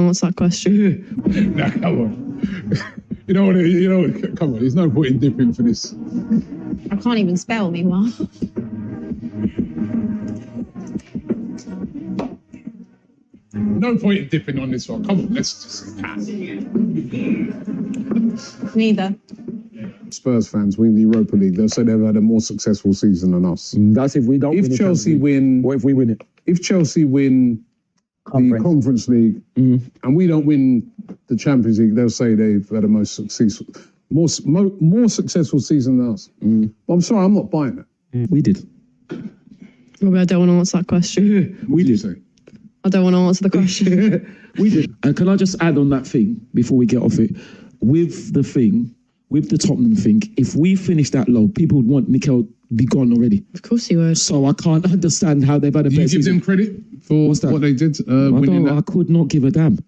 answer that question. Nah, come on. You know what? Come on. There's no point in dipping for this. I can't even spell, meanwhile. No point in dipping on this one. Come on, let's just pass. Neither. Spurs fans win the Europa League, they'll say they've had a more successful season than us. That's if we don't win. If Chelsea win... What if we win it? If Chelsea win the Conference League and we don't win the Champions League, they'll say they've had a more successful season than us. But I'm sorry, I'm not buying it. We did. Robbie, I don't want to answer that question. We did. I don't want to answer the question. We did. And can I just add on that thing before we get off it? With the Tottenham thing, if we finish that low, people would want Mikel be gone already. Of course he would. So I can't understand how they've had a better season. You give them credit for what they did winning that? I could not give a damn.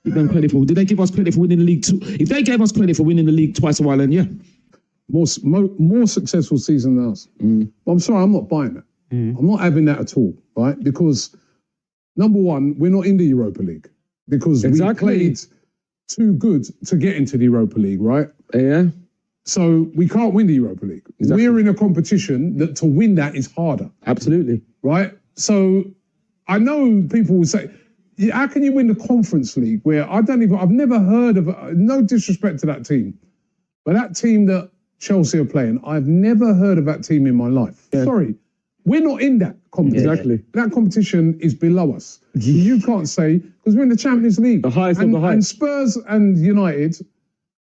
Give them credit for. Did they give us credit for winning the league too? If they gave us credit for winning the league twice a while, then yeah. More successful season than us. But I'm sorry, I'm not buying it. I'm not having that at all, right? Because, number one, we're not in the Europa League. Because we played too good to get into the Europa League, right? Yeah. So we can't win the Europa League. Exactly. We're in a competition that to win that is harder. Absolutely. Right? So I know people will say, how can you win the Conference League where I've never heard of, no disrespect to that team, but that team that Chelsea are playing, I've never heard of that team in my life. Yeah. Sorry. We're not in that competition. Exactly. That competition is below us. You can't say, because we're in the Champions League. The highest of the highest. And Spurs and United,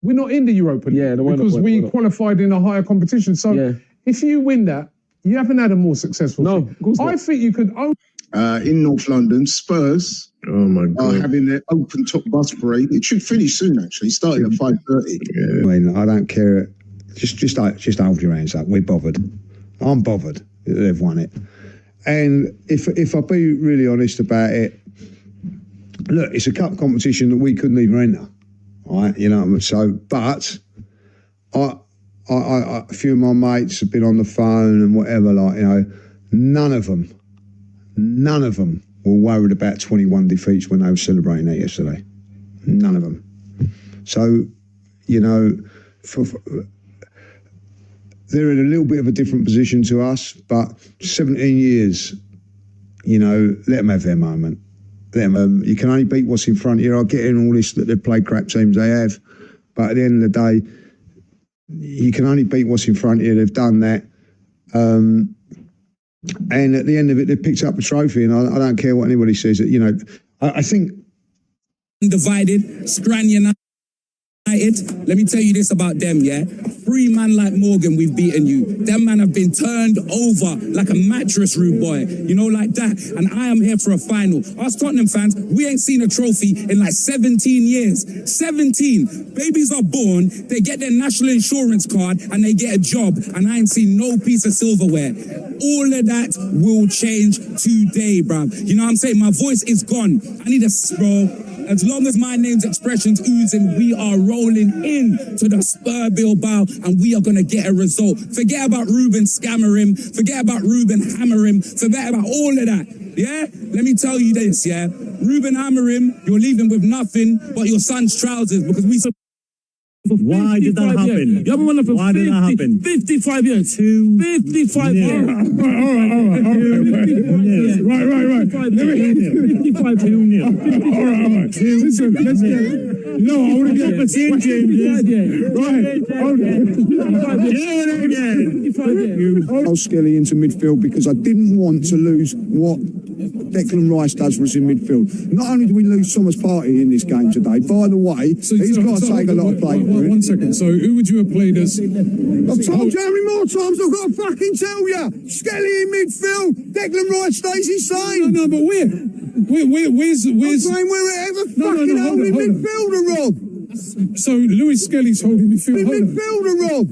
we're not in the Europa League. Yeah, because we qualified in a higher competition. So if you win that, you haven't had a more successful No, of course not. I think you could in North London, Spurs are having their open top bus parade. It should finish soon, actually, starting at 5:30. Yeah. I mean, I don't care. Just hold your hands up. We're bothered. I'm bothered that they've won it. And if I be really honest about it, look, it's a cup competition that we couldn't even enter. Right, you know, so, but I a few of my mates have been on the phone and whatever, like, you know, none of them were worried about 21 defeats when they were celebrating that yesterday. None of them. So, you know, they're in a little bit of a different position to us, but 17 years, you know, let them have their moment. You can only beat what's in front of you. I get in all this that they've played crap teams, they have. But at the end of the day, you can only beat what's in front of you. They've done that. And at the end of it, they've picked up a trophy. And I don't care what anybody says. You know, I think... Divided, Scran United. Let me tell you this about them, yeah? 3 man like Morgan, we've beaten you. Them man have been turned over like a mattress, rude boy. You know, like that. And I am here for a final. Us Tottenham fans, we ain't seen a trophy in like 17 years. 17. Babies are born, they get their national insurance card, and they get a job. And I ain't seen no piece of silverware. All of that will change today, bruv. You know what I'm saying? My voice is gone. I need a bro. As long as my name's expressions oozing, we are rolling in to the Spur Bilbao and we are going to get a result. Forget about Ruben scammer him. Forget about Ruben hammer him. Forget about all of that. Yeah? Let me tell you this, yeah? Ruben hammer him, you're leaving with nothing but your son's trousers because we... Why did that happen? You haven't won it for Why did that happen? 55 years. 55 years. All right. 55 2-0. All right. Listen, let's get... No, I want to get the team, Right. Hold on. Do it again. I was Skelly into midfield because I didn't want to lose what Declan Rice does for us in midfield. Not only do we lose Thomas Partey in this game today, by the way, he's got to take a lot of play. 1 second. So who would you have played as? I've told you how many more times I've got to fucking tell you. Skelly in midfield. Declan Rice stays insane. No, but where's? I'm saying wherever fucking holding midfielder, Rob. So Lewis Skelly's holding midfield. Midfielder, Rob.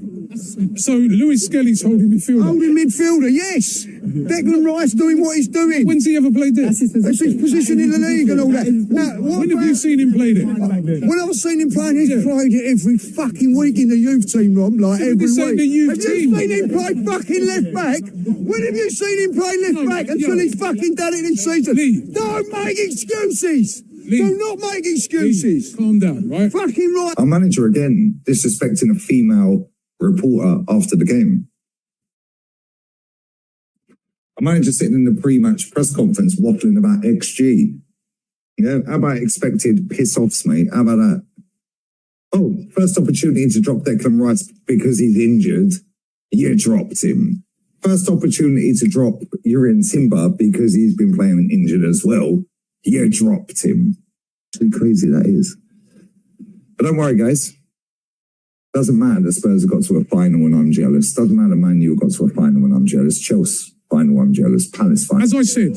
So Lewis Skelly's holding midfielder. Holding midfielder, yes. Declan Rice doing what he's doing. When's he ever played there? That's his position in the league and all that. Now, when have you seen him play there? When I've seen him playing, he's played it every fucking week in the youth team, Rob, like every week. The youth have you seen him play fucking left back? When have you seen him play left back until he's fucking done it this season? Don't make excuses. Do not make excuses. Calm down, right? Fucking right. Our manager again disrespecting a female reporter after the game. Our manager sitting in the pre-match press conference waffling about XG. Yeah, how about expected piss-offs, mate? How about that? Oh, first opportunity to drop Declan Rice because he's injured. You dropped him. First opportunity to drop Urian Timber because he's been playing injured as well. You dropped him. How crazy that is. But don't worry, guys. Doesn't matter that Spurs have got to a final and I'm jealous. Doesn't matter Man U got to a final and I'm jealous. Chelsea final, I'm jealous. Palace final. As I said,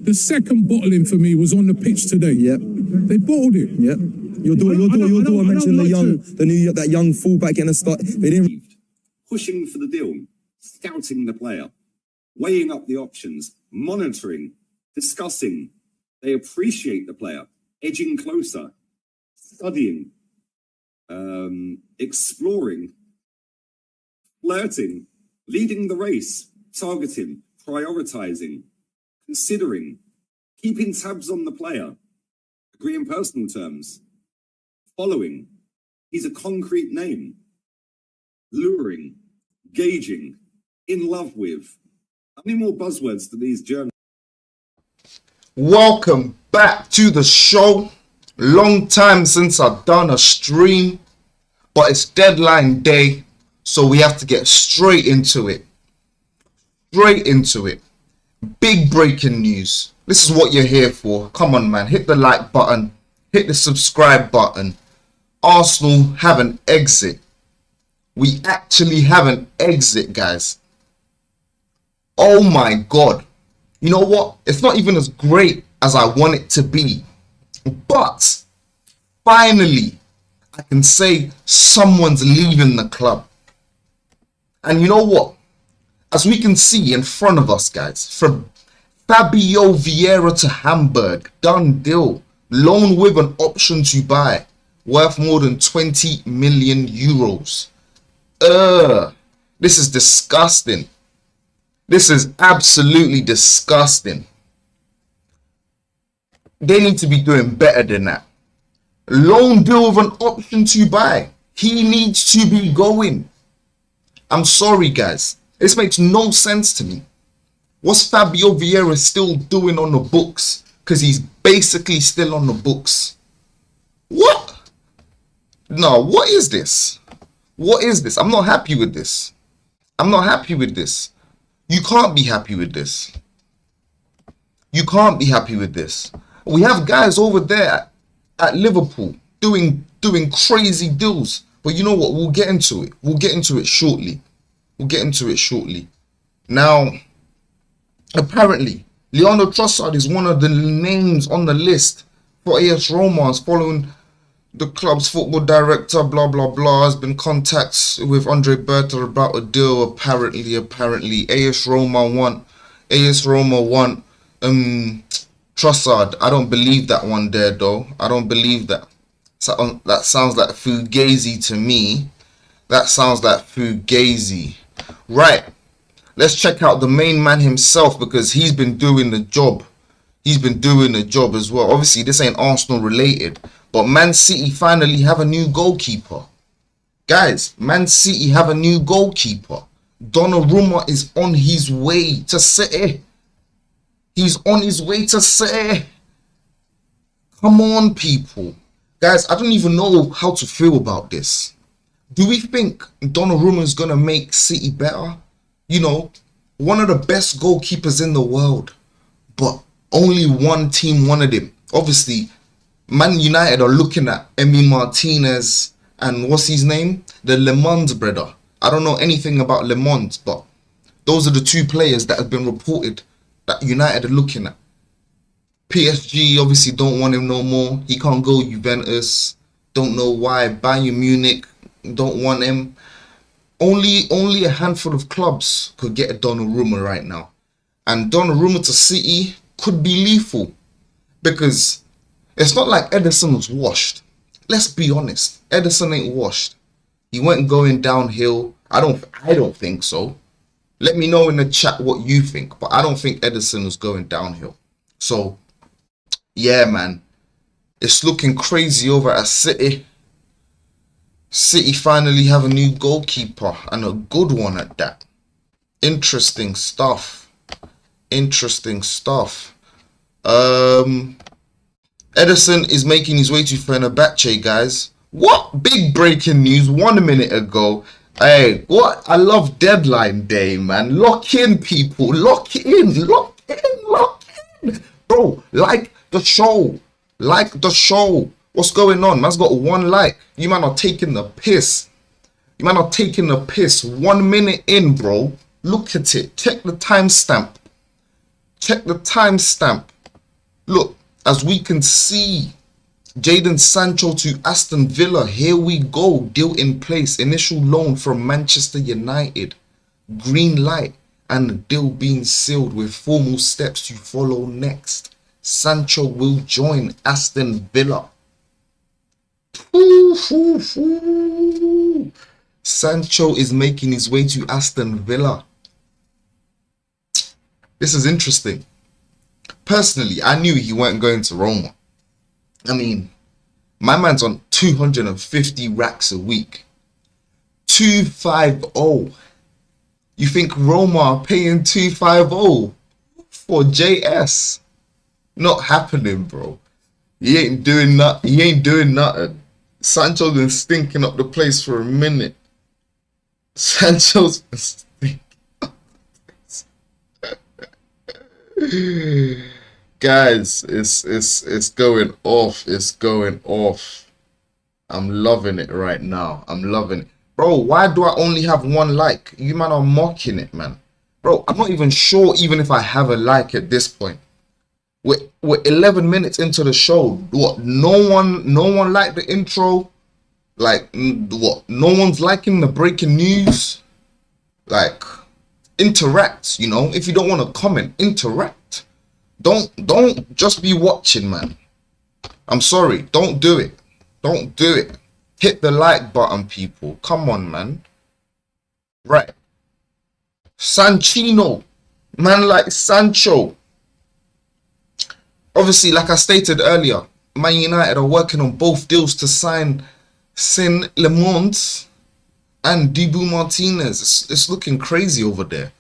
the second bottling for me was on the pitch today. Yep. They bottled it. Yep. Your daughter mentioned that young fullback in the start. They didn't. Pushing for the deal, scouting the player, weighing up the options, monitoring, discussing. They appreciate the player, edging closer, studying, exploring, flirting, leading the race, targeting, prioritizing, considering, keeping tabs on the player, agreeing personal terms, following. He's a concrete name. Luring, gauging, in love with. How many more buzzwords do these journalists? Welcome back to the show. Long time since I've done a stream, but it's deadline day, so we have to get straight into it. Big breaking news. This is what you're here for. Come on, man. Hit the like button. Hit the subscribe button. Arsenal have an exit. We actually have an exit, guys. Oh my God. You know what? It's not even as great as I want it to be. But finally, I can say someone's leaving the club. And you know what? As we can see in front of us, guys, from Fabio Vieira to Hamburg, done deal. Loan with an option to buy, worth more than 20 million euros. This is disgusting. This is absolutely disgusting. They need to be doing better than that. Loan deal with an option to buy. He needs to be going. I'm sorry, guys. This makes no sense to me. What's Fabio Vieira still doing on the books? Because he's basically still on the books. What? No, what is this? What is this? I'm not happy with this. I'm not happy with this. You can't be happy with this. You can't be happy with this. We have guys over there at Liverpool doing crazy deals. But you know what? We'll get into it. We'll get into it shortly. Now, apparently, Leandro Trossard is one of the names on the list for AS Roma, following the club's football director, blah, blah, blah, has been contacts with Andre Berta about a deal, apparently. AS Roma want Trossard. I don't believe that one there, though. I don't believe that. So, that sounds like Fugazi to me. That sounds like Fugazi. Right. Let's check out the main man himself, because he's been doing the job. He's been doing the job as well. Obviously, this ain't Arsenal related, but Man City finally have a new goalkeeper. Guys, Man City have a new goalkeeper. Donnarumma is on his way to City. He's on his way to City. Come on, people. Guys, I don't even know how to feel about this. Do we think Donnarumma is going to make City better? You know, one of the best goalkeepers in the world, but only one team wanted him. Obviously, Man United are looking at Emi Martinez and what's his name? The Le Mans brother. I don't know anything about Le Mans, but those are the two players that have been reported that United are looking at. PSG obviously don't want him no more. He can't go Juventus. Don't know why. Bayern Munich don't want him. Only a handful of clubs could get a Donnarumma right now. And Donnarumma to City could be lethal, because it's not like Ederson was washed. Let's be honest. Ederson ain't washed. He went going downhill. I don't think so. Let me know in the chat what you think. But I don't think Ederson was going downhill. So, yeah, man. It's looking crazy over at City. City finally have a new goalkeeper, and a good one at that. Interesting stuff. Interesting stuff. Ederson is making his way to Fenerbahce, guys. What? Big breaking news 1 minute ago. Hey, what? I love deadline day, man. Lock in, people. Lock in. Lock in. Lock in. Bro, like the show. Like the show. What's going on? Man's got 1 like. You man are taking the piss. You man are taking the piss. 1 minute in, bro. Look at it. Check the timestamp. Check the timestamp. Look, as we can see, Jadon Sancho to Aston Villa. Here we go. Deal in place. Initial loan from Manchester United. Green light. And the deal being sealed with formal steps to follow next. Sancho will join Aston Villa. Sancho is making his way to Aston Villa. This is interesting. Personally, I knew he weren't going to Roma. I mean, my man's on 250 racks a week. 250. You think Roma are paying 250 for JS? Not happening, bro. He ain't doing nothing. He ain't doing nothing. Sancho's been stinking up the place for a minute. Sancho's been stinking up the place. Guys, it's going off. It's going off. I'm loving it right now. I'm loving it. Bro, why do I only have 1 like? You man are mocking it, man. Bro, I'm not even sure even if I have a like at this point. We're 11 minutes into the show. What? No one liked the intro. Like, what? No one's liking the breaking news. Like, interact, you know? If you don't want to comment, interact. Don't just be watching, man. I'm sorry. Don't do it. Don't do it. Hit the like button, people. Come on, man. Right. Sanchino. Man like Sancho. Obviously, like I stated earlier, Man United are working on both deals to sign Sin Lemons and Dibu Martinez. It's looking crazy over there.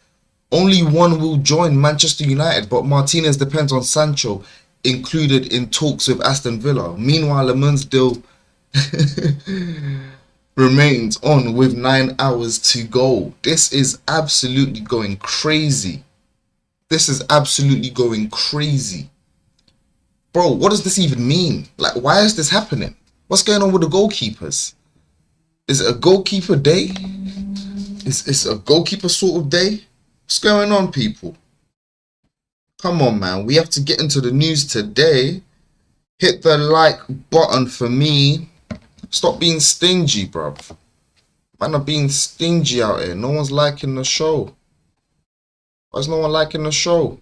Only one will join Manchester United, but Martinez depends on Sancho, included in talks with Aston Villa. Meanwhile, Lemons' deal remains on with 9 hours to go. This is absolutely going crazy. This is absolutely going crazy. Bro, what does this even mean? Like, why is this happening? What's going on with the goalkeepers? Is it a goalkeeper day? Is it a goalkeeper sort of day? What's going on, people? Come on, man. We have to get into the news today. Hit the like button for me. Stop being stingy, bruv. Man are being stingy out here. No one's liking the show. Why is no one liking the show?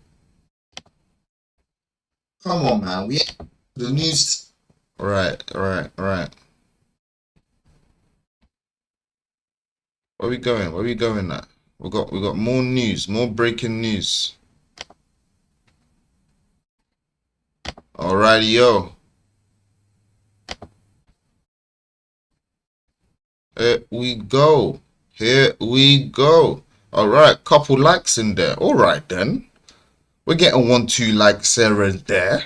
Come on, man. We the news. Right. Where we going? Where we going at? We got more news, more breaking news. Alrighty, yo. Here we go. Here we go. Alright, couple likes in there. Alright then. We're getting 1-2 likes here and there.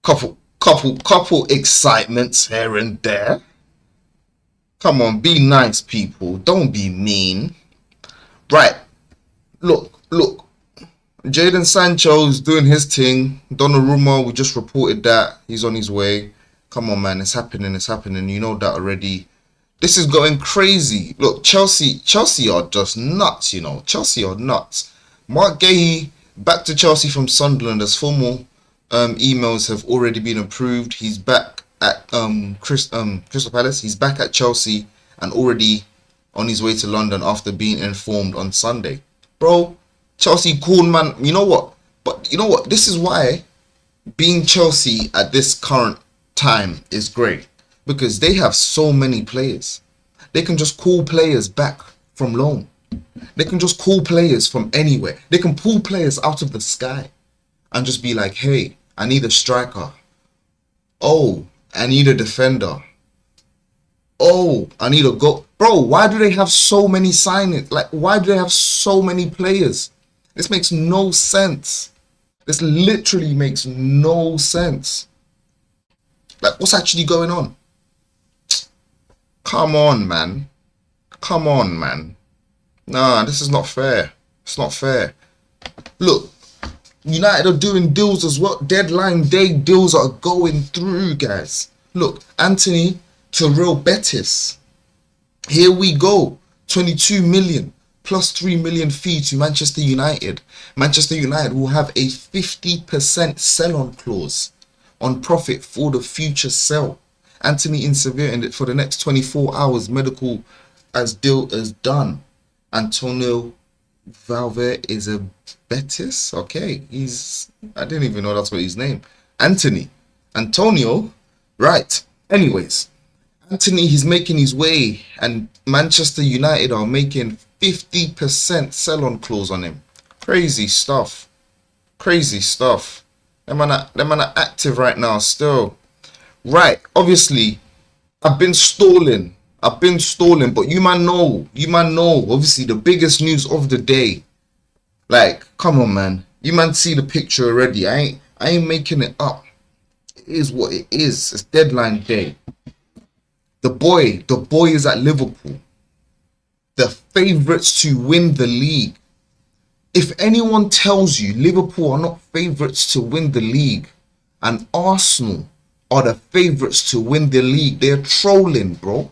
Couple excitements here and there. Come on, be nice, people. Don't be mean. Right. Look. Jadon Sancho's doing his thing. Donnarumma, we just reported that. He's on his way. Come on, man. It's happening. It's happening. You know that already. This is going crazy. Look, Chelsea are just nuts, you know. Chelsea are nuts. Marc Guehi back to Chelsea from Sunderland as formal emails have already been approved. He's back at Crystal Palace. He's back at Chelsea and already on his way to London after being informed on Sunday. Bro, Chelsea cool, man. You know what? But you know what? This is why being Chelsea at this current time is great. Because they have so many players. They can just call players back from loan. They can just call players from anywhere. They can pull players out of the sky and just be like, hey, I need a striker. Oh, I need a defender. Oh, I need a goal. Bro, why do they have so many signings? Like, why do they have so many players? This makes no sense. This literally makes no sense. Like, what's actually going on? Come on, man. Come on, man. Nah, this is not fair. It's not fair. Look, United are doing deals as well. Deadline day deals are going through, guys. Look, Anthony to Real Betis. Here we go. 22 million plus 3 million fee to Manchester United. Manchester United will have a 50% sell-on clause on profit for the future sell. Anthony in Sevilla, and for the next 24 hours, medical as deal is done. Antonio Valverde is a Betis. Okay, I didn't even know that's what his name. Antonio, right. Anyways, Anthony, he's making his way, and Manchester United are making 50% sell-on clause on him. Crazy stuff. Crazy stuff. Them man are active right now still. Right, obviously, I've been stalling, but you man know, obviously, the biggest news of the day. Like, come on, man. You man see the picture already. I ain't making it up. It is what it is. It's deadline day. The boy is at Liverpool. The favourites to win the league. If anyone tells you Liverpool are not favourites to win the league and Arsenal are the favourites to win the league, they're trolling, bro.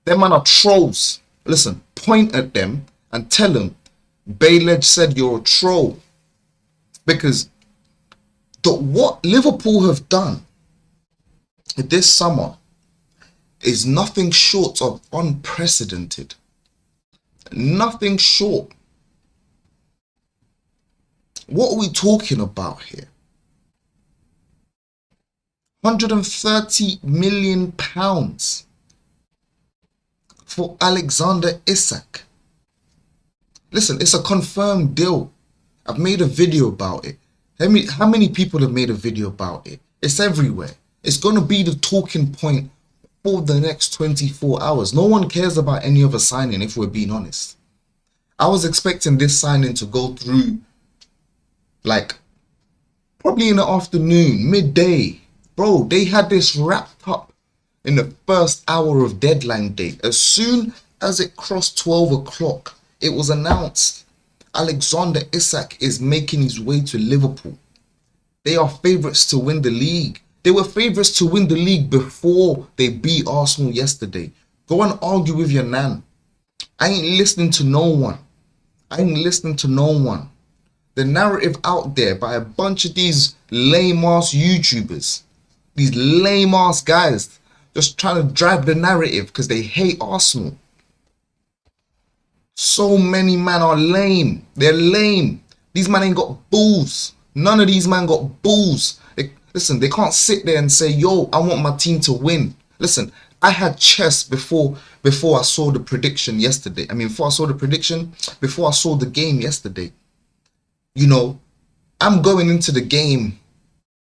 Them man are trolls. Listen, point at them and tell them Bayledge said you're a troll. Because what Liverpool have done this summer is nothing short of unprecedented. Nothing short. What are we talking about here? £130 million for Oleksandr Zinchenko. Listen, it's a confirmed deal. I've made a video about it. How many people have made a video about it? It's everywhere. It's going to be the talking point for the next 24 hours. No one cares about any other signing, if we're being honest. I was expecting this signing to go through, like, probably in the afternoon, midday. Bro, they had this wrapped up in the first hour of deadline day. As soon as it crossed 12 o'clock, it was announced Oleksandr Zinchenko is making his way to Liverpool. They are favourites to win the league. They were favourites to win the league before they beat Arsenal yesterday. Go and argue with your nan. I ain't listening to no one. The narrative out there by a bunch of these lame-ass YouTubers, these lame-ass guys, just trying to drive the narrative because they hate Arsenal. So many man are lame. They're lame. These man ain't got balls. None of these man got balls. Listen, they can't sit there and say, yo, I want my team to win. Listen, I had chess before I saw the prediction yesterday. Before I saw the game yesterday. You know, I'm going into the game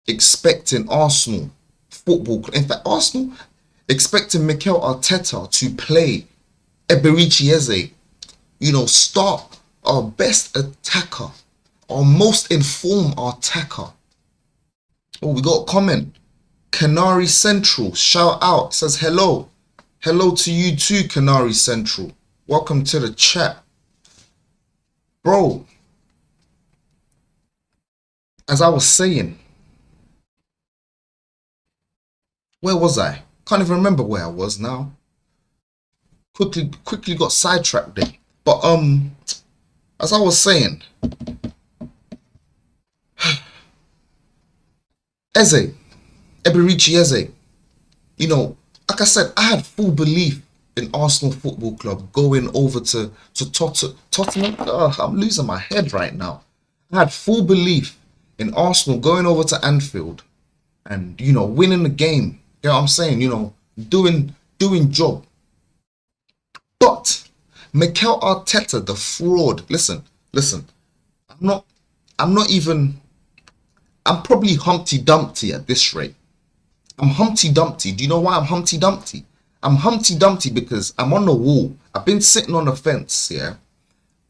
expecting Arsenal football. In fact, Arsenal expecting Mikel Arteta to play Eberechi Eze. You know, start our best attacker, our most informed attacker. Oh, we got a comment. Canary Central, shout out, says hello. Hello to you too, Canary Central. Welcome to the chat. Bro, as I was saying, where was I? Can't even remember where I was now. Quickly got sidetracked there. But as I was saying, Eberechi Eze, you know, like I said, I had full belief in Arsenal Football Club going over to Tottenham. I'm losing my head right now. I had full belief in Arsenal going over to Anfield and, you know, winning the game. You know what I'm saying? You know, doing job. But Mikel Arteta, the fraud. Listen. I'm probably Humpty Dumpty at this rate. I'm Humpty Dumpty. Do you know why I'm Humpty Dumpty? I'm Humpty Dumpty because I'm on the wall. I've been sitting on the fence, yeah,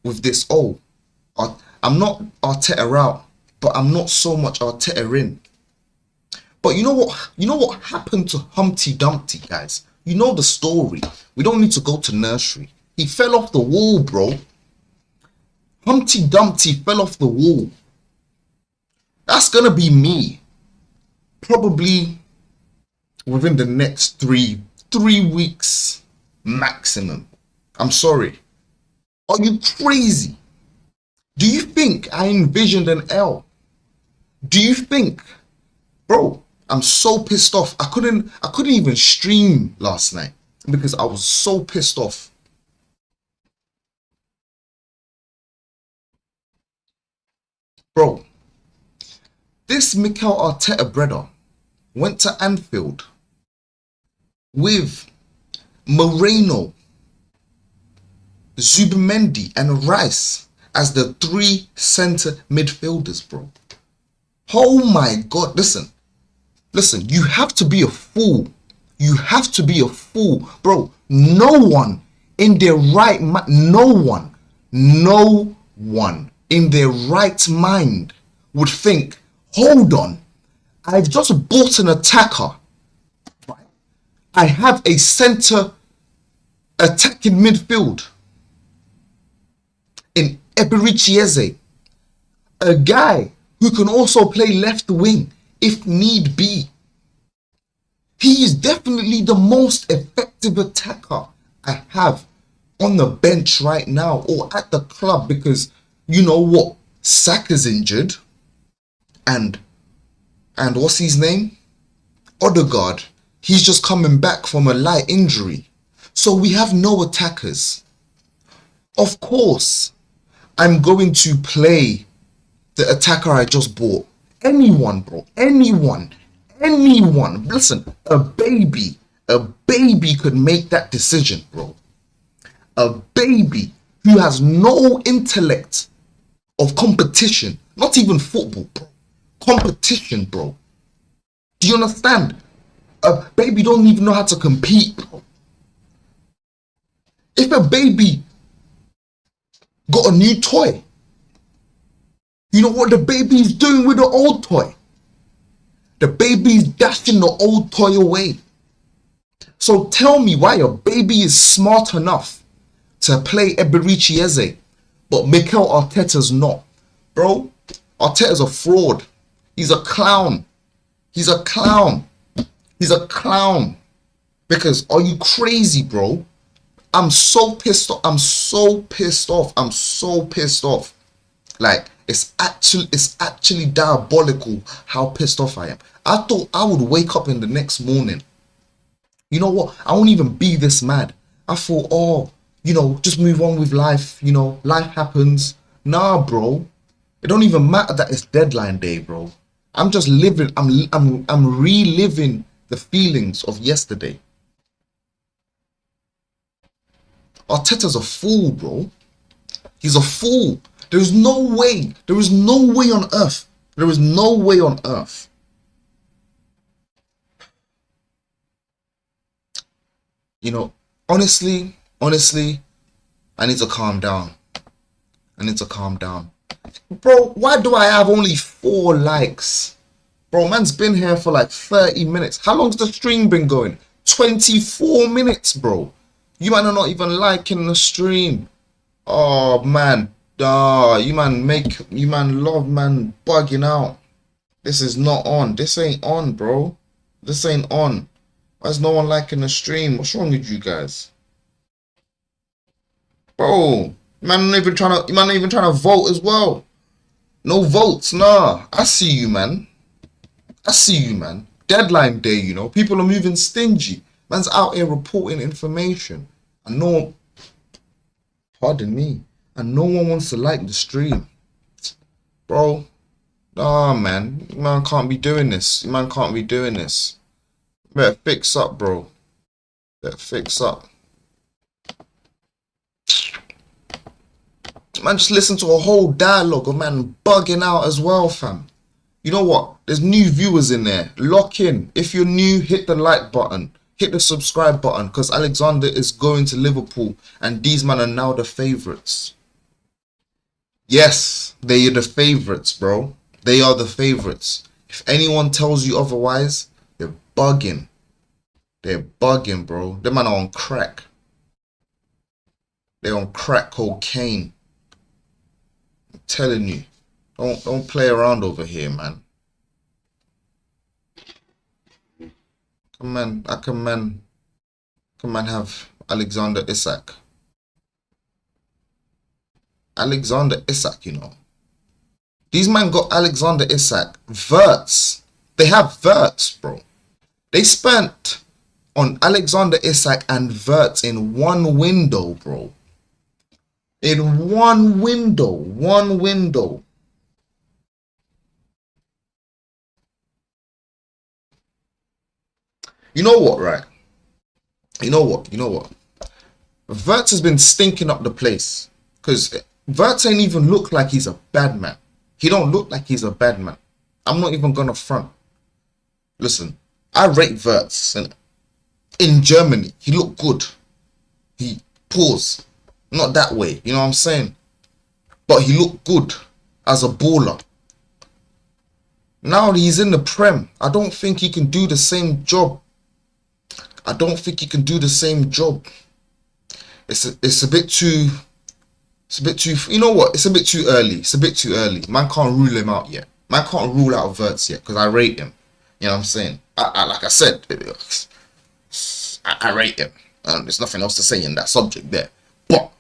with this. I'm not Arteta out, but I'm not so much Arteta in. But you know what? You know what happened to Humpty Dumpty, guys? You know the story. We don't need to go to nursery. He fell off the wall, bro. Humpty Dumpty fell off the wall. That's gonna be me. Probably within the next three weeks maximum. I'm sorry. Are you crazy? Do you think I envisioned an L? Do you think, bro? I'm so pissed off. I couldn't even stream last night because I was so pissed off. Bro, this Mikel Arteta brother went to Anfield with Moreno, Zubimendi and Reiss as the 3 centre midfielders, bro. Oh my God, listen, you have to be a fool. You have to be a fool, bro. No one in their right mind, no one in their right mind would think, hold on, I've just bought an attacker. I have a centre attacking midfield in Eberechi Eze, a guy who can also play left wing if need be. He is definitely the most effective attacker I have on the bench right now or at the club, because you know what? Saka's injured and what's his name? Odegaard. He's just coming back from a light injury. So we have no attackers. Of course, I'm going to play the attacker I just bought. Anyone, bro. Anyone. Listen, a baby could make that decision, bro. A baby who has no intellect of competition. Not even football, bro. Competition, bro. Do you understand? A baby don't even know how to compete, bro. If a baby got a new toy, you know what the baby's doing with the old toy? The baby's dashing the old toy away. So tell me why a baby is smart enough to play Eberechi Eze, but Mikel Arteta's not. Bro, Arteta's a fraud. He's a clown. He's a clown. He's a clown. Because are you crazy, bro? I'm so pissed off. I'm so pissed off. I'm so pissed off. Like, it's actually diabolical how pissed off I am. I thought I would wake up in the next morning. You know what? I won't even be this mad. I thought, oh, you know, just move on with life. You know, life happens. Nah, bro. It don't even matter that it's deadline day, bro. I'm just living. I'm reliving the feelings of yesterday. Arteta's a fool, bro. He's a fool. There is no way. There is no way on earth. There is no way on earth. You know, honestly, I need to calm down. I need to calm down. Bro, why do I have only 4 likes? Bro, man's been here for like 30 minutes. How long's the stream been going? 24 minutes, bro. You man are not even liking the stream. Oh, man. You man love, man, bugging out. This is not on. This ain't on, bro. This ain't on. Why is no one liking the stream? What's wrong with you guys? Bro, man, not even trying to vote as well. No votes, nah. I see you, man. I see you, man. Deadline day, you know. People are moving stingy. Man's out here reporting information. And no one, pardon me, and no one wants to like the stream. Bro, nah, man. Man can't be doing this. Man can't be doing this. Better fix up, bro. Better fix up. Man, just listen to a whole dialogue of man bugging out as well, fam. You know what? There's new viewers in there. Lock in. If you're new, hit the like button. Hit the subscribe button, because Oleksandr is going to Liverpool and these men are now the favourites. Yes, they are the favourites, bro. They are the favourites. If anyone tells you otherwise, they're bugging. They're bugging, bro. Them man are on crack. They're on crack cocaine. I'm telling you. Don't play around over here, man. Come on, I can man have Oleksandr Isak. Oleksandr Isak, you know. These men got Oleksandr Isak. Verts. They have Verts, bro. They spent on Oleksandr Isak and Verts in one window, bro. In one window. One window. You know what, right? You know what? Verts has been stinking up the place. Because Verts ain't even look like he's a bad man. He don't look like he's a bad man. I'm not even gonna front. Listen, I rate Verts. And in Germany, he looked good. He paused. Not that way, you know what I'm saying? But he looked good as a baller. Now he's in the Prem. I don't think he can do the same job. I don't think he can do the same job. It's a bit too, you know what? It's a bit too early. It's a bit too early. Man can't rule him out yet. Man can't rule out Verts yet because I rate him. You know what I'm saying? Like I said, I rate him. There's nothing else to say in that subject there. But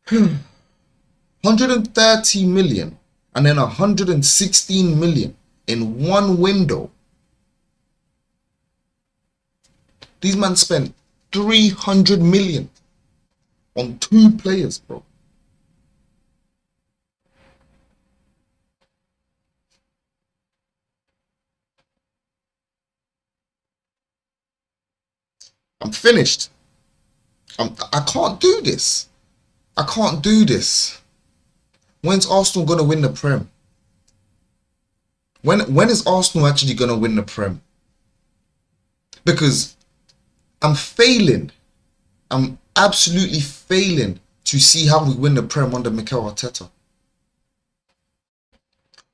130 million and then 116 million in one window. These men spent 300 million on 2 players, bro. I'm finished. I can't do this. I can't do this. When's Arsenal gonna win the Prem? When is Arsenal actually gonna win the Prem? Because I'm failing. I'm absolutely failing to see how we win the Prem under Mikel Arteta.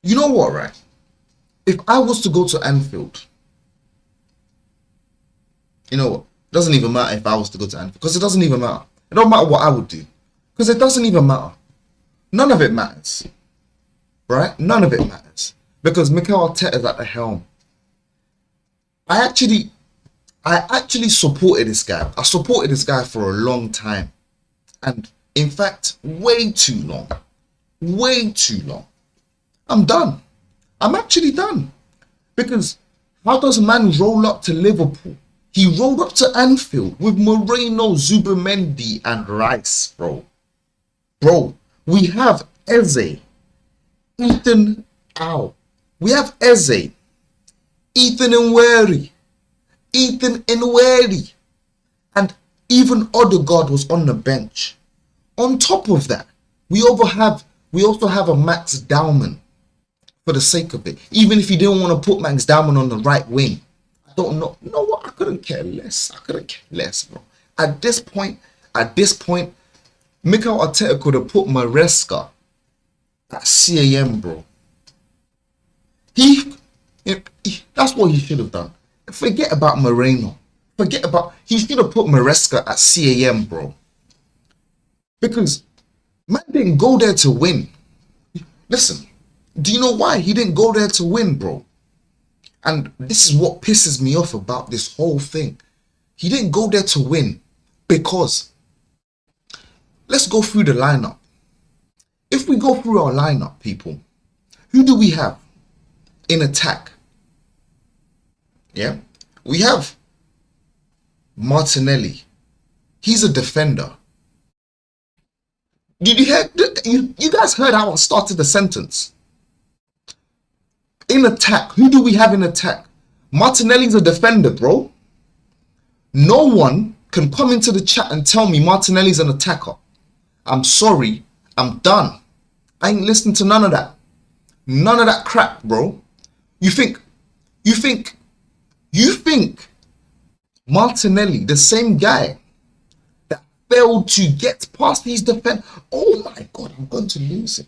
You know what, right? If I was to go to Anfield, you know what? It doesn't even matter if I was to go to Anfield, because it doesn't even matter. It don't matter what I would do, because it doesn't even matter. None of it matters, right? None of it matters, because Mikel Arteta is at the helm. I actually supported this guy. I supported this guy for a long time, and in fact, way too long. Way too long. I'm done. I'm actually done, because how does a man roll up to Liverpool? He rolled up to Anfield with Moreno, Zubimendi and Reiss, bro. Bro, we have Eze, Ethan Au. We have Eze, Ethan Nweri, and even Odegaard was on the bench. On top of that, we also have a Max Dowman for the sake of it. Even if you didn't want to put Max Dowman on the right wing, I don't know. You know what? I couldn't care less. Bro. At this point, Mikel Arteta could have put Maresca at CAM, bro. That's what he should have done. Forget about Moreno. He should have put Maresca at CAM, bro. Because man didn't go there to win. Listen, do you know why he didn't go there to win, bro? And this is what pisses me off about this whole thing. He didn't go there to win because, let's go through the lineup. If we go through our lineup, people, who do we have in attack? Yeah, we have Martinelli. He's a defender. Did you hear? You guys heard how I started the sentence. In attack, who do we have in attack? Martinelli's a defender, bro. No one can come into the chat and tell me Martinelli's an attacker. I'm sorry, I'm done. I ain't listening to none of that. None of that crap, bro. You think Martinelli, the same guy that failed to get past these defenders. Oh my God, I'm going to lose it.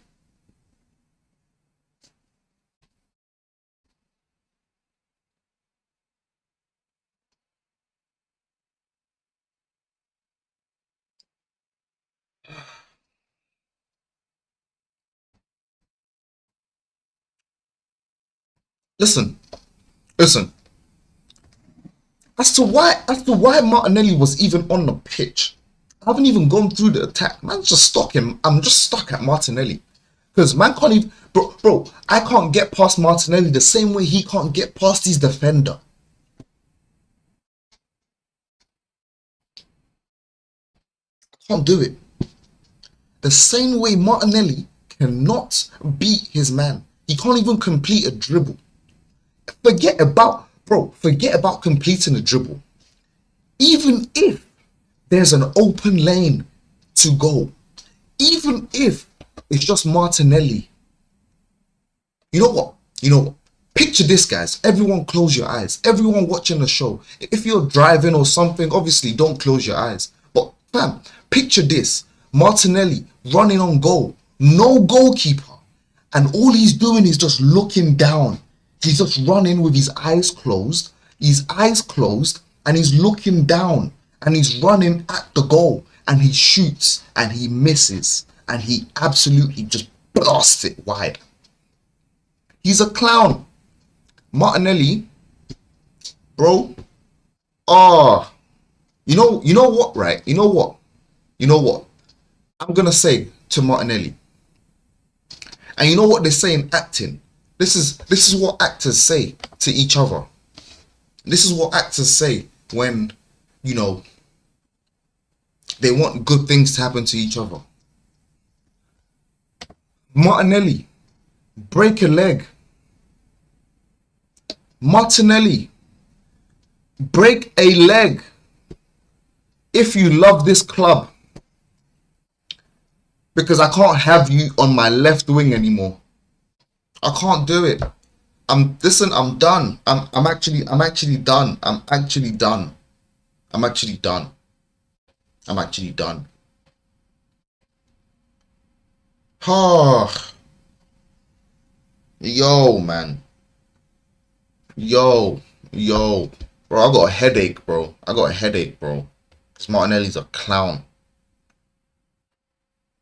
Listen. As to why Martinelli was even on the pitch, I haven't even gone through the attack. Man's just stuck him. I'm just stuck at Martinelli. Because man can't even... Bro, I can't get past Martinelli the same way he can't get past his defender. I can't do it. The same way Martinelli cannot beat his man. He can't even complete a dribble. Forget about completing a dribble. Even if there's an open lane to go, even if it's just Martinelli. You know what? Picture this, guys. Everyone close your eyes. Everyone watching the show. If you're driving or something, obviously don't close your eyes. But fam, picture this. Martinelli running on goal. No goalkeeper. And all he's doing is just looking down. He's just running with his eyes closed. And he's looking down. And he's running at the goal. And he shoots. And he misses. And he absolutely just blasts it wide. He's a clown. Martinelli, bro. You know what, right? You know what? I'm gonna say to Martinelli. And you know what they say in acting? This is what actors say to each other. This is what actors say when, you know, they want good things to happen to each other. Martinelli, break a leg. Martinelli, break a leg. If you love this club. Because I can't have you on my left wing anymore. I can't do it. I'm done. I'm actually done. I'm actually done. Oh. Yo, man. Yo. Bro, I got a headache, bro. This Martinelli's a clown.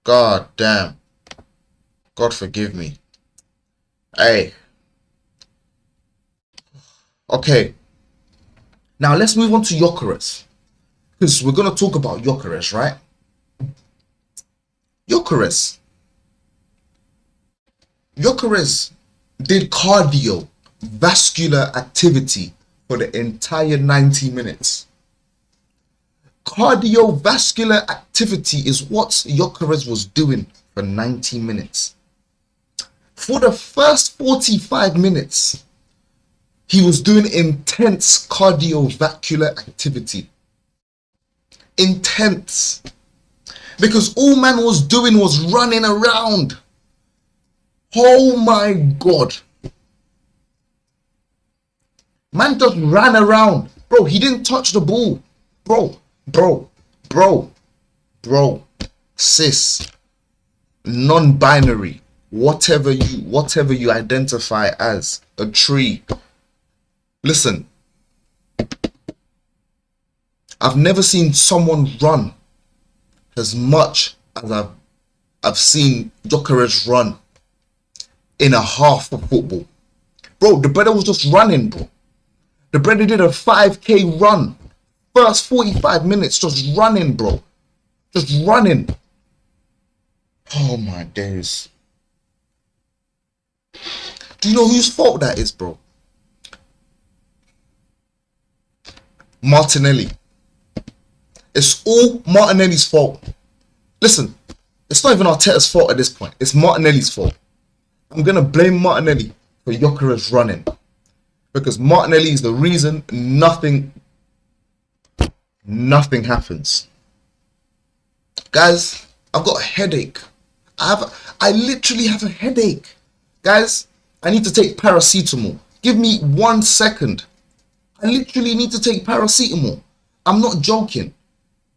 God damn. God forgive me. Hey. Okay. Now let's move on to Gyökeres. Because we're going to talk about Gyökeres, right? Gyökeres did cardiovascular activity for the entire 90 minutes. Cardiovascular activity is what Gyökeres was doing for 90 minutes. For the first 45 minutes, he was doing intense cardiovascular activity. Intense. Because all man was doing was running around. Oh my God. Man just ran around. Bro, he didn't touch the ball. Bro. Sis. Non-binary. Whatever you identify as. A tree. Listen. I've never seen someone run as much as I've seen Gyökeres run in a half of football. Bro, the brother was just running, bro. The brother did a 5K run. First 45 minutes just running, bro. Just running. Oh my days. Do you know whose fault that is, bro? Martinelli. It's all Martinelli's fault. Listen, it's not even Arteta's fault at this point. It's Martinelli's fault. I'm going to blame Martinelli for Gyökeres running. Because Martinelli is the reason nothing happens. Guys, I've got a headache. I literally have a headache. Guys, I need to take paracetamol. Give me 1 second. I literally need to take paracetamol. I'm not joking.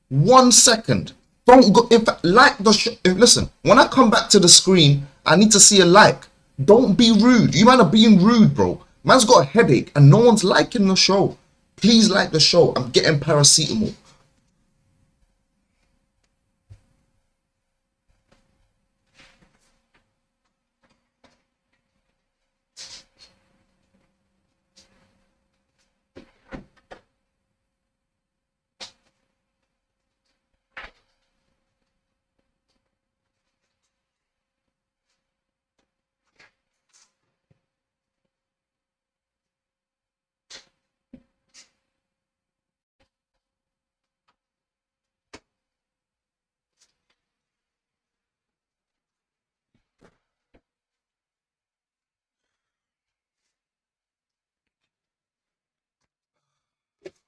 1 second. Don't go. In fact, like the listen, when I come back to the screen, I need to see a like. Don't be rude. You man are being rude, bro. Man's got a headache and no one's liking the show. Please like the show. I'm getting paracetamol.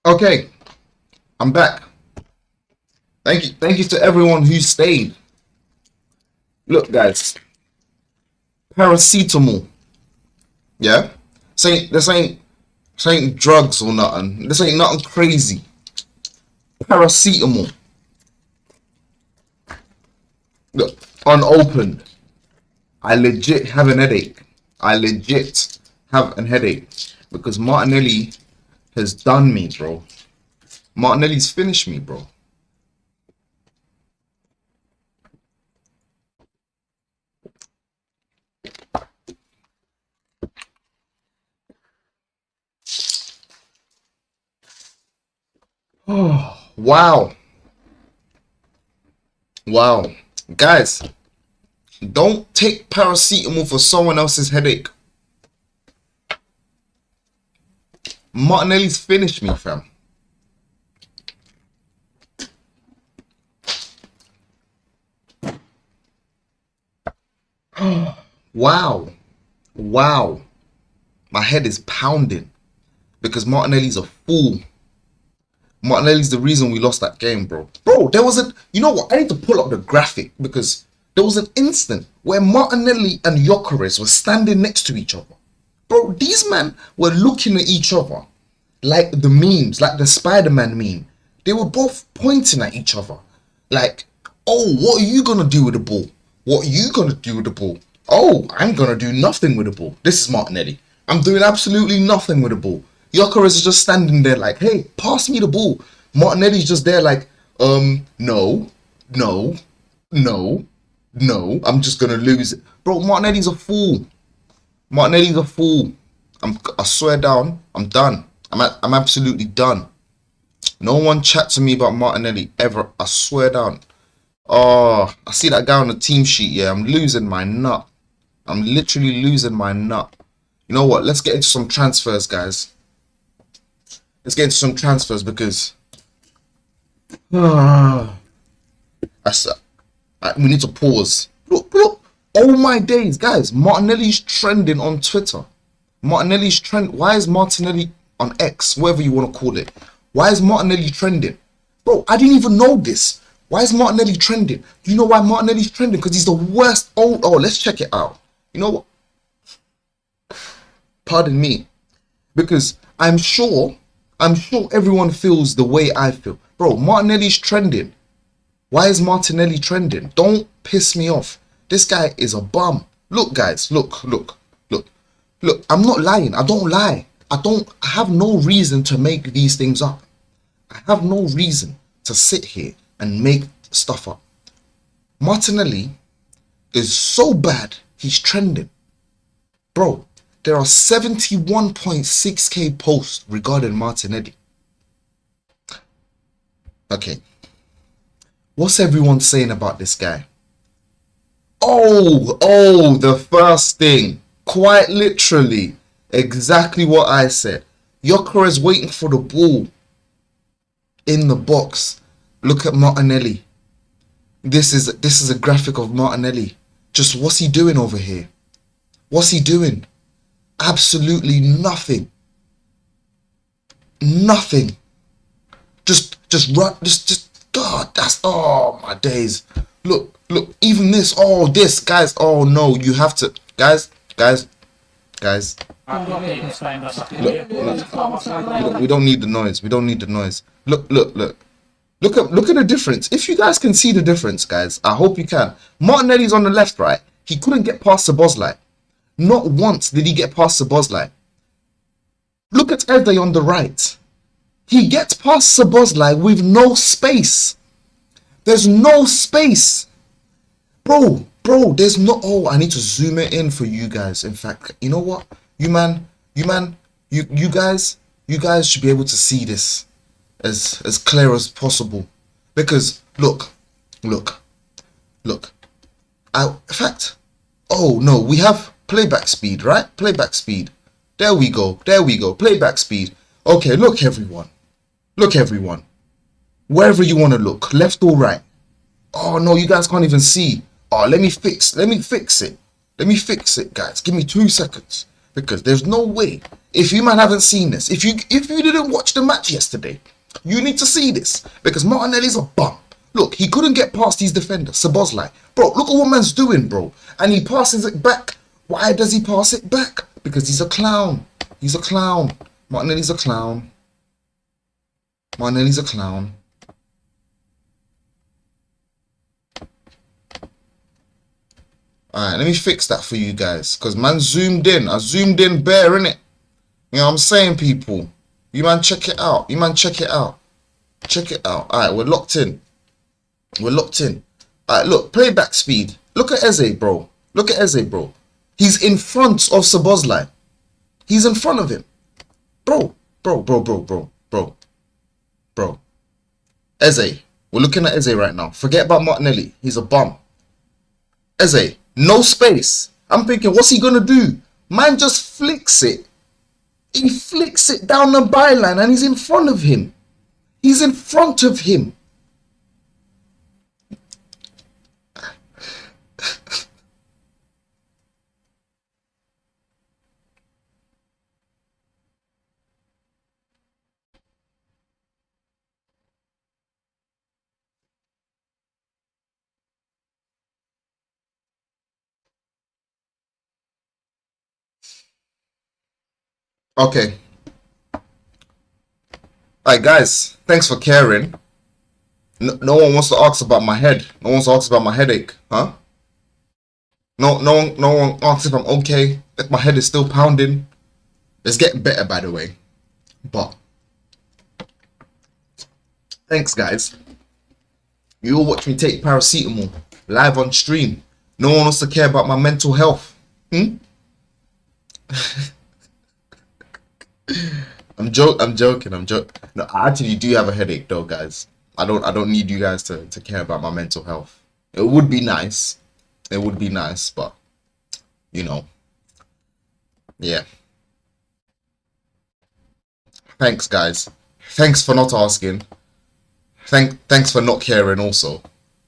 Okay, I'm back. Thank you to everyone who stayed. Look, guys, paracetamol. Yeah, this ain't drugs or nothing. This ain't nothing crazy. Paracetamol. Look, unopened. I legit have an headache. I legit have an headache because Martinelli has done me, bro. Martinelli's finished me, bro. Oh, wow. Wow. Guys, don't take paracetamol for someone else's headache. Martinelli's finished me, fam. Wow. Wow. My head is pounding because Martinelli's a fool. Martinelli's the reason we lost that game, bro. Bro, there was you know what? I need to pull up the graphic because there was an instant where Martinelli and Gyökeres were standing next to each other. Bro, these men were looking at each other like the memes, like the Spider-Man meme. They were both pointing at each other like, oh, what are you going to do with the ball? What are you going to do with the ball? Oh, I'm going to do nothing with the ball. This is Martinelli. I'm doing absolutely nothing with the ball. Gyökeres is just standing there like, hey, pass me the ball. Martinelli's just there like, no, I'm just going to lose it. Bro, Martinelli's a fool. Martinelli's a fool. I swear down, I'm done. I'm absolutely done. No one chat to me about Martinelli ever. I swear down. Oh, I see that guy on the team sheet. Yeah, I'm losing my nut. I'm literally losing my nut. You know what? Let's get into some transfers, guys. Let's get into some transfers because we need to pause. Look. Oh my days, guys. Martinelli's trending on Twitter. Martinelli's trend. Why is Martinelli on X, whatever you want to call it? Why is Martinelli trending? Bro, I didn't even know this. Why is Martinelli trending? Do you know why Martinelli's trending? Because he's the worst. Oh, let's check it out. You know what? Pardon me. Because I'm sure everyone feels the way I feel. Bro, Martinelli's trending. Why is Martinelli trending? Don't piss me off. This guy is a bum. Look, guys. Look. I'm not lying. I don't lie. I have no reason to make these things up. I have no reason to sit here and make stuff up. Martinelli is so bad, he's trending. Bro, there are 71.6k posts regarding Martinelli. Okay. What's everyone saying about this guy? Oh, the first thing. Quite literally. Exactly what I said. Gyökeres waiting for the ball in the box. Look at Martinelli. This is a graphic of Martinelli. Just what's he doing over here? What's he doing? Absolutely nothing. Nothing. Just run. Just God. That's my days. Look. Even this. This, guys. Oh no, you have to, guys. Guys. Look, we don't need the noise. We don't need the noise. Look. Look at the difference. If you guys can see the difference, guys, I hope you can. Martinelli's on the left, right? He couldn't get past Szoboszlai. Not once did he get past Szoboszlai. Look at Eze on the right. He gets past Szoboszlai with no space. There's no space. Bro, there's no... Oh, I need to zoom it in for you guys. In fact, you know what? You guys should be able to see this as clear as possible. Because, look. In fact, oh no, we have playback speed, right? Playback speed. There we go. Playback speed. Okay, look everyone. Wherever you want to look, left or right. Oh no, you guys can't even see. Oh, let me fix it. Guys. Give me 2 seconds. Because there's no way. If you man haven't seen this, if you didn't watch the match yesterday, you need to see this. Because Martinelli's a bum. Look, he couldn't get past his defender, Szoboszlai. Bro, look at what man's doing, bro. And he passes it back. Why does he pass it back? Because he's a clown. Martinelli's a clown. Alright, let me fix that for you guys. Because man zoomed in. I zoomed in bare, innit? You know what I'm saying, people? You man check it out. Alright, we're locked in. Alright, look, playback speed. Look at Eze, bro. He's in front of Szoboszlai. He's in front of him. Bro. Eze. We're looking at Eze right now. Forget about Martinelli. He's a bum. Eze. No space. I'm thinking, what's he gonna do? Man just flicks it. He flicks it down the byline and he's in front of him. Okay. Alright, guys. Thanks for caring. No one wants to ask about my head. No one wants to ask about my headache, huh? No one asks if I'm okay. If my head is still pounding. It's getting better, by the way. But thanks, guys. You all watch me take paracetamol live on stream. No one wants to care about my mental health. I'm joking. No, I actually do have a headache though, guys. I don't need you guys to care about my mental health. It would be nice, but you know, yeah. Thanks, guys. Thanks for not asking. Thanks for not caring also.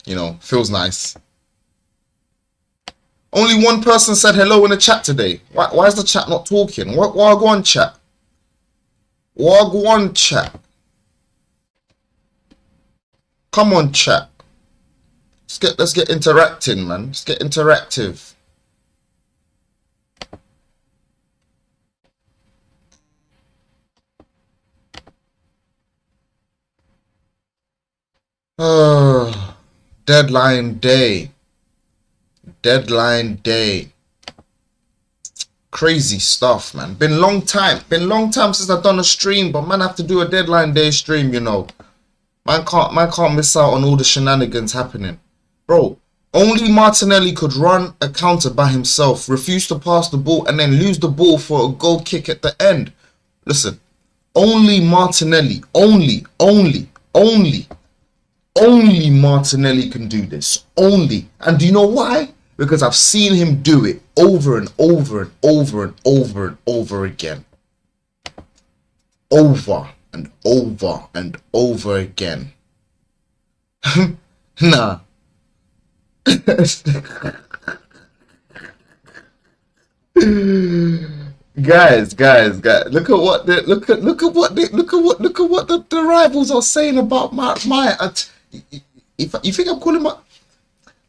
You know, feels nice. Only one person said hello in the chat today. Why is the chat not talking? Wagwan chat. Wagwan chat. Come on, chat. Let's get interacting, man. Let's get interactive. Deadline day. Deadline day. Crazy stuff, man. Been long time since I've done a stream, but man, I have to do a deadline day stream, you know. Man can't miss out on all the shenanigans happening. Bro, only Martinelli could run a counter by himself, refuse to pass the ball, and then lose the ball for a goal kick at the end. Listen, only Martinelli, only Martinelli can do this. Only. And do you know why? Because I've seen him do it over and over and over and over and over again. Over and over and over again. Nah. Guys, look at what the rivals are saying about my if you think I'm calling my,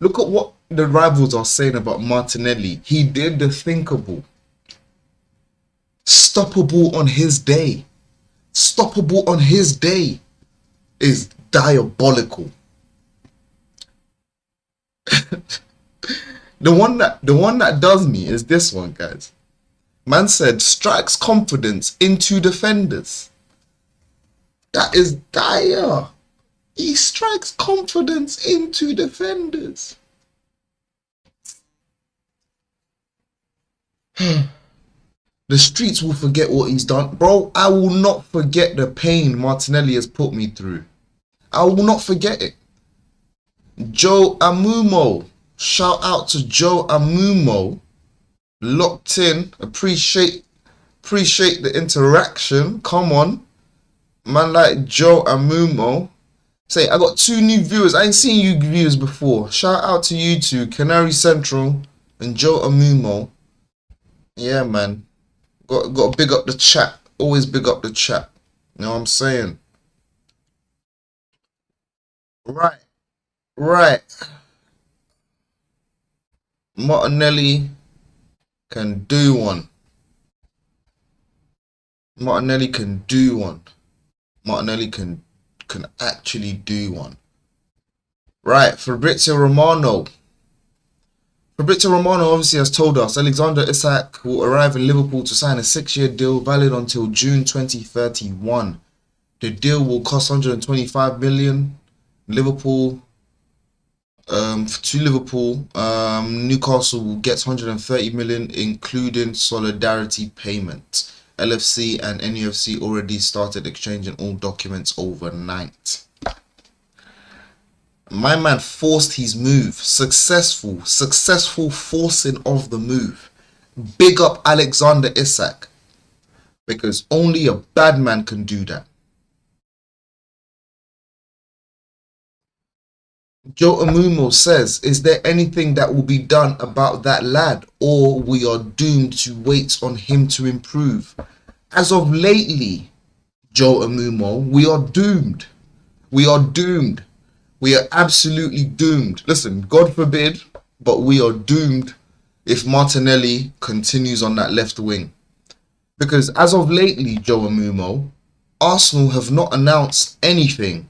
look at what the rivals are saying about Martinelli. He did the thinkable. stoppable on his day. Stoppable on his day is diabolical. The one that does me is this one, guys. Man said strikes confidence into defenders. That is dire. He strikes confidence into defenders. The streets will forget what he's done. Bro, I will not forget the pain Martinelli has put me through. I will not forget it. Joe Amumo. Shout out to Joe Amumo. Locked in. Appreciate the interaction. Come on. Man like Joe Amumo. Say, I got 2 new viewers. I ain't seen you viewers before. Shout out to you two. Canary Central and Joe Amumo. Yeah, man. Got to big up the chat. Always big up the chat. You know what I'm saying? Right. Martinelli can do one. Martinelli can do one. Martinelli can actually do one. Right, Fabrizio Romano. Fabrizio Romano obviously has told us Oleksandr Zinchenko will arrive in Liverpool to sign a 6-year deal valid until June 2031. The deal will cost 125 million. Liverpool to Liverpool. Newcastle will get 130 million, including solidarity payment. LFC and NUFC already started exchanging all documents overnight. My man forced his move. Successful forcing of the move. Big up Oleksandr Zinchenko, because only a bad man can do that. Joe Amumo says, is there anything that will be done about that lad, or we are doomed to wait on him to improve? As of lately, Joe Amumo, we are doomed. We are doomed. We are absolutely doomed. Listen, God forbid, but we are doomed if Martinelli continues on that left wing. Because as of lately, Joe Amumo, Arsenal have not announced anything.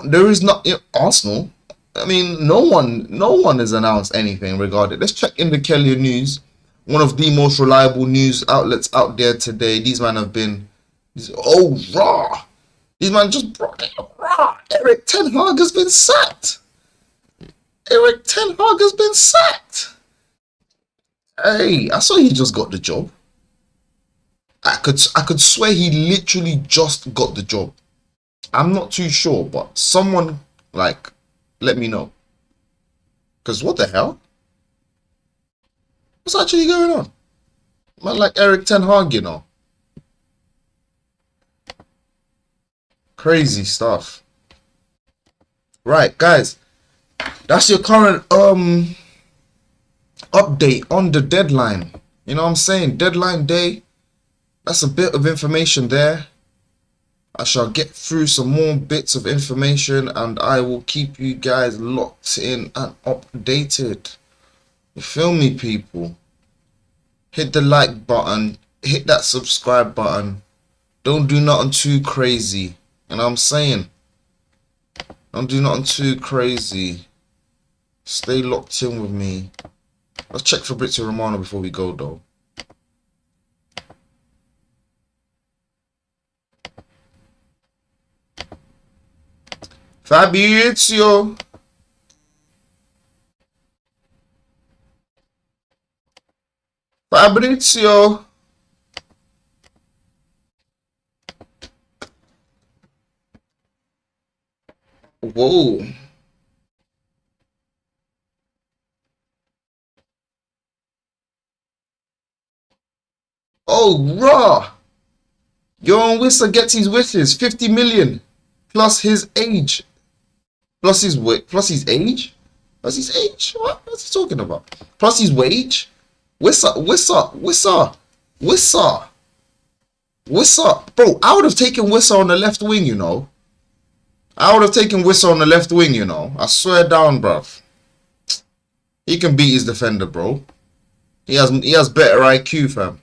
There is not Arsenal. I mean, no one has announced anything regarding. Let's check in the Kelly News, one of the most reliable news outlets out there today. These men have been, raw. These man just brought it raw. Erik ten Hag has been sacked. Erik ten Hag has been sacked. Hey, I saw he just got the job. I could swear he literally just got the job. I'm not too sure, but someone, like, let me know. Because what the hell? What's actually going on? Man, like Erik ten Hag, you know. Crazy stuff. Right, guys. That's your current update on the deadline. You know what I'm saying? Deadline day. That's a bit of information there. I shall get through some more bits of information and I will keep you guys locked in and updated. You feel me, people? Hit the like button. Hit that subscribe button. Don't do nothing too crazy. You know what I'm saying? Don't do nothing too crazy. Stay locked in with me. Let's check Fabrizio Romano before we go, though. Fabrizio. Fabrizio. Whoa. Oh, raw. Johan Wissa gets his wishes. 50 million. Plus his age. Plus his weight. Plus his age? Plus his age? What's he talking about? Plus his wage? Wissa. Bro, I would have taken Wissa on the left wing, you know. I would have taken Wissa on the left wing, you know. I swear down, bruv. He can beat his defender, bro. He has better IQ, fam.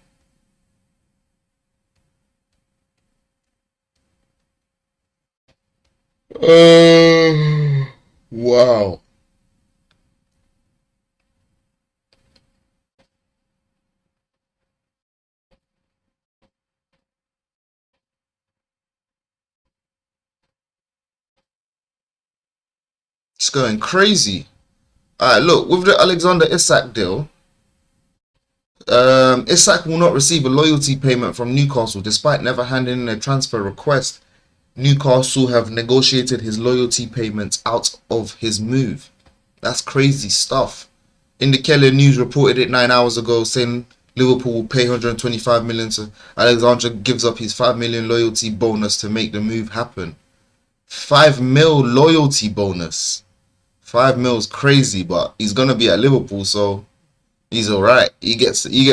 Wow. It's going crazy. Alright, look, with the Oleksandr Isak deal, Isak will not receive a loyalty payment from Newcastle despite never handing in a transfer request. Newcastle have negotiated his loyalty payments out of his move. That's crazy stuff. Indicators News reported it 9 hours ago, saying Liverpool will pay 125 million to Alexandra, gives up his 5 million loyalty bonus to make the move happen. 5 mil loyalty bonus. 5 mil's crazy, but he's gonna be at Liverpool, so he's alright. He gets the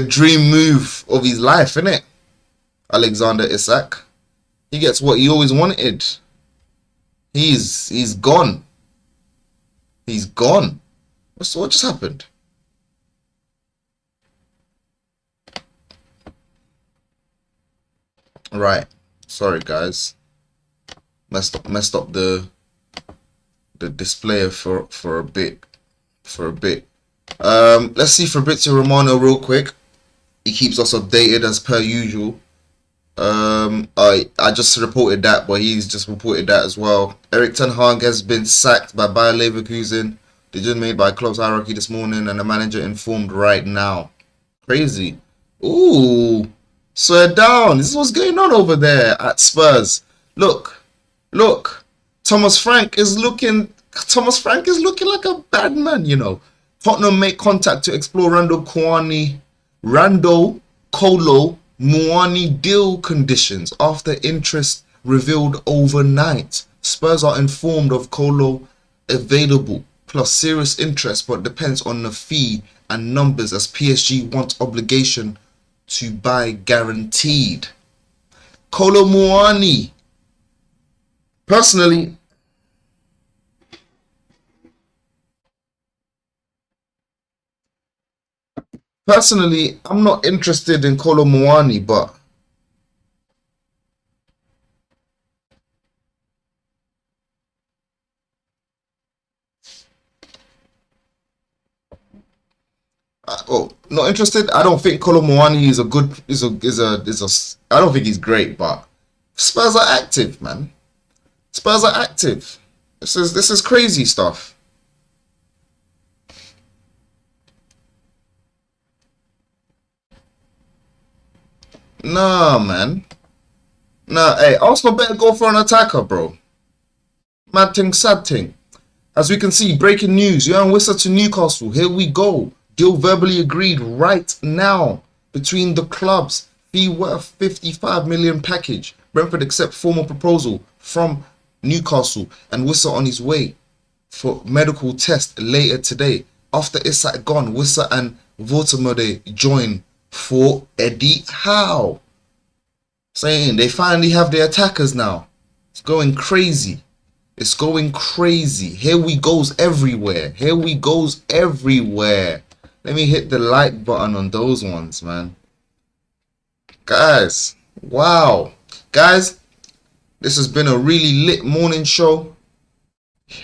dream move of his life, innit? Oleksandr Isak. He gets what he always wanted. He's gone. He's gone. What just happened? Right. Sorry guys. Messed up the display for a bit. Let's see Fabrizio Romano real quick. He keeps us updated as per usual. I just reported that, but he's just reported that as well. Erik ten Hag has been sacked by Bayer Leverkusen. Decision made by club's hierarchy this morning, and the manager informed right now. Crazy. Ooh, swear down. This is what's going on over there at Spurs. Look. Thomas Frank is looking like a bad man, you know. Tottenham make contact to explore Randall Kolo Muani deal conditions after interest revealed overnight. Spurs are informed of Kolo available plus serious interest, but depends on the fee and numbers as PSG want obligation to buy guaranteed. Kolo Muani. Personally, I'm not interested in Kolo Muani, but not interested. I don't think Kolo Muani is a good I don't think he's great, but Spurs are active, man. Spurs are active. This is crazy stuff. Nah, man. Nah, hey, Arsenal better go for an attacker, bro. Mad thing, sad thing. As we can see, breaking news. Jan Wissa to Newcastle. Here we go. Deal verbally agreed right now between the clubs. Fee worth 55 million package. Brentford accept formal proposal from Newcastle, and Wissa on his way for medical test later today. After Isak gone, Wissa and Vortemode join for Eddie Howe. Saying they finally have their attackers now. It's going crazy. It's going crazy. Here we goes everywhere. Here we goes everywhere. Let me hit the like button on those ones, man. Guys, wow. Guys, this has been a really lit morning show.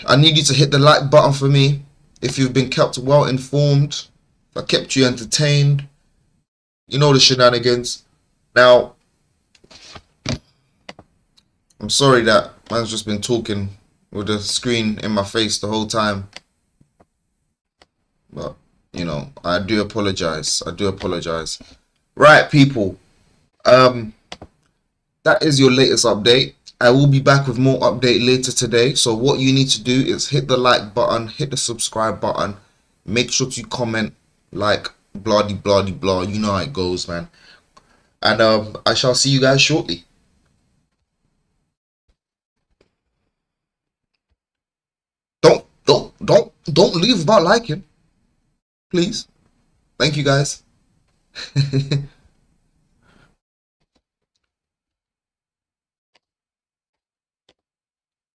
I need you to hit the like button for me if you've been kept well informed, if I kept you entertained. You know the shenanigans. Now, I'm sorry that man's just been talking with the screen in my face the whole time. But, you know, I do apologize. I do apologize. Right, people. That is your latest update. I will be back with more update later today. So what you need to do is hit the like button, hit the subscribe button. Make sure to comment, like, blah, blah, blah. You know how it goes, man. And I shall see you guys shortly. Don't leave without liking, please. Thank you, guys.